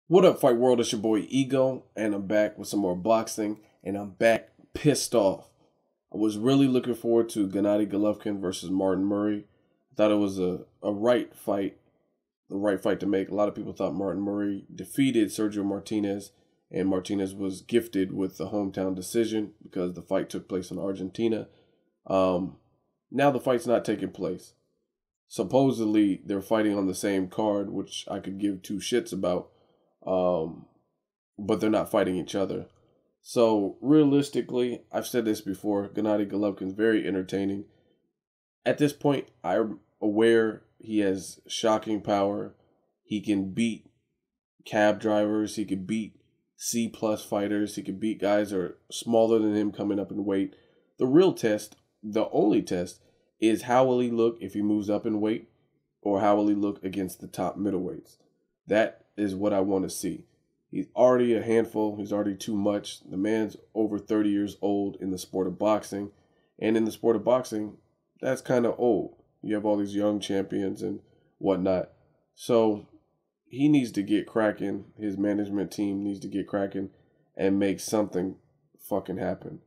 What up, Fight World? It's your boy Ego, and I'm back with some more boxing, and I'm back pissed off. I was really looking forward to Gennady Golovkin versus Martin Murray. I thought it was a right fight, the right fight to make. A lot of people thought Martin Murray defeated Sergio Martinez, and Martinez was gifted with the hometown decision because the fight took place in Argentina. Now the fight's not taking place. Supposedly, they're fighting on the same card, which I could give two shits about. But they're not fighting each other. So realistically, I've said this before, Gennady Golovkin's very entertaining. At this point, I'm aware he has shocking power. He can beat cab drivers. He can beat C+ fighters. He can beat guys that are smaller than him coming up in weight. The real test, the only test, is how will he look if he moves up in weight, or how will he look against the top middleweights. That is what I want to see. He's already a handful. He's already too much. The man's over 30 years old in the sport of boxing. And in the sport of boxing, that's kind of old. You have all these young champions and whatnot. So he needs to get cracking. His management team needs to get cracking and make something fucking happen.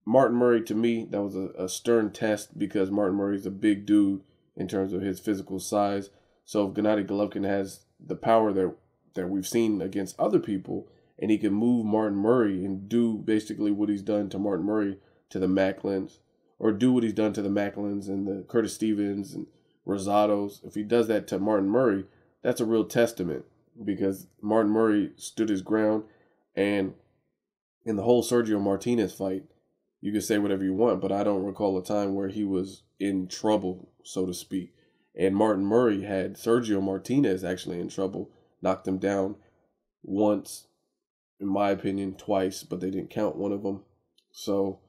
Martin Murray, to me, that was a stern test because Martin Murray's a big dude in terms of his physical size. So if Gennady Golovkin has the power that we've seen against other people, and he can move Martin Murray and do basically what he's done to Martin Murray to the Macklins, or do what he's done to the Macklins and the Curtis Stevens and Rosados. If he does that to Martin Murray, that's a real testament because Martin Murray stood his ground, and in the whole Sergio Martinez fight, you can say whatever you want, but I don't recall a time where he was in trouble, so to speak. And Martin Murray had Sergio Martinez actually in trouble, knocked him down once, in my opinion, twice, but they didn't count one of them. So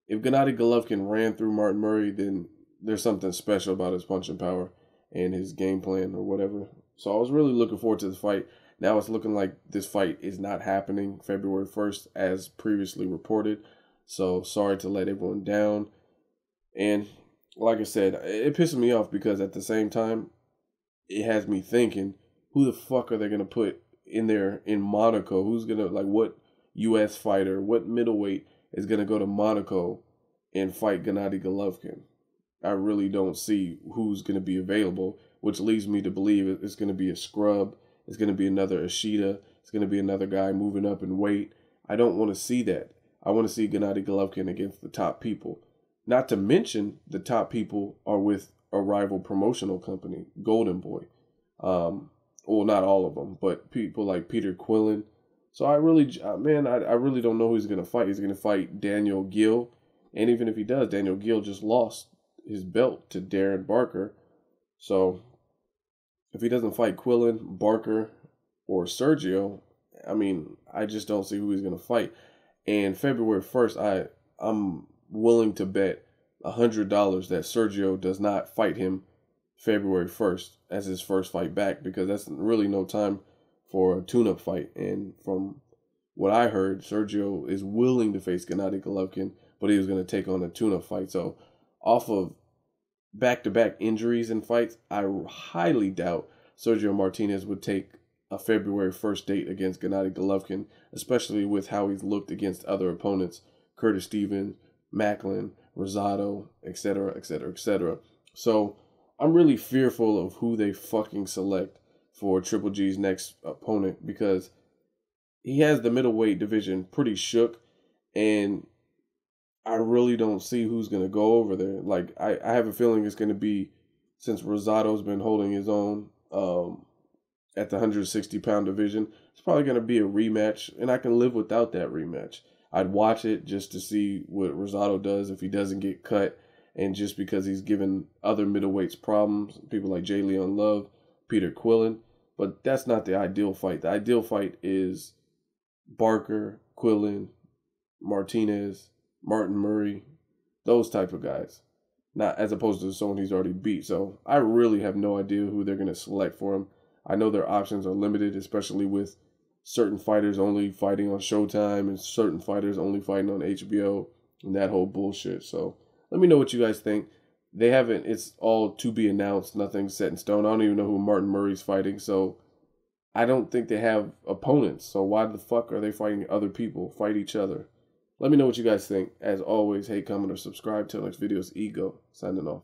if Gennady Golovkin ran through Martin Murray, then there's something special about his punching power and his game plan or whatever. So I was really looking forward to the fight. Now it's looking like this fight is not happening February 1st as previously reported. So sorry to let everyone down. And like I said, it pisses me off because at the same time, it has me thinking, who the fuck are they going to put in there in Monaco? Who's going to, like, what U.S. fighter, what middleweight is going to go to Monaco and fight Gennady Golovkin? I really don't see who's going to be available, which leads me to believe it's going to be a scrub. It's going to be another Ishida. It's going to be another guy moving up in weight. I don't want to see that. I want to see Gennady Golovkin against the top people. Not to mention the top people are with a rival promotional company, Golden Boy. Well, not all of them, but people like Peter Quillen. So I really don't know who he's going to fight. He's going to fight Daniel Gill. And even if he does, Daniel Gill just lost his belt to Darren Barker. So if he doesn't fight Quillen, Barker, or Sergio, I just don't see who he's going to fight. And February 1st, I'm willing to bet $100 that Sergio does not fight him February 1st as his first fight back, because that's really no time for a tune-up fight. And from what I heard, Sergio is willing to face Gennady Golovkin, but he was going to take on a tune-up fight. So off of back-to-back injuries and fights, I highly doubt Sergio Martinez would take a February 1st date against Gennady Golovkin, especially with how he's looked against other opponents, Curtis Stevens, Macklin, Rosado, etc., etc., etc. So I'm really fearful of who they fucking select for Triple G's next opponent, because he has the middleweight division pretty shook, and I really don't see who's going to go over there. Like, I have a feeling it's going to be, since Rosado's been holding his own at the 160-pound division, it's probably going to be a rematch, and I can live without that rematch. I'd watch it just to see what Rosado does if he doesn't get cut, and just because he's given other middleweights problems, people like J. Leon Love, Peter Quillen. But that's not the ideal fight. The ideal fight is Barker, Quillen, Martinez, Martin Murray, those type of guys, not as opposed to someone he's already beat. So I really have no idea who they're going to select for him. I know their options are limited, especially with certain fighters only fighting on Showtime and certain fighters only fighting on HBO and that whole bullshit. So let me know what you guys think. They haven't, it's all to be announced, nothing set in stone. I don't even know who Martin Murray's fighting, so I don't think they have opponents. So why the fuck are they fighting other people? Fight each other. Let me know what you guys think. As always, hate, comment, or subscribe. Till next video, it's Ego signing off.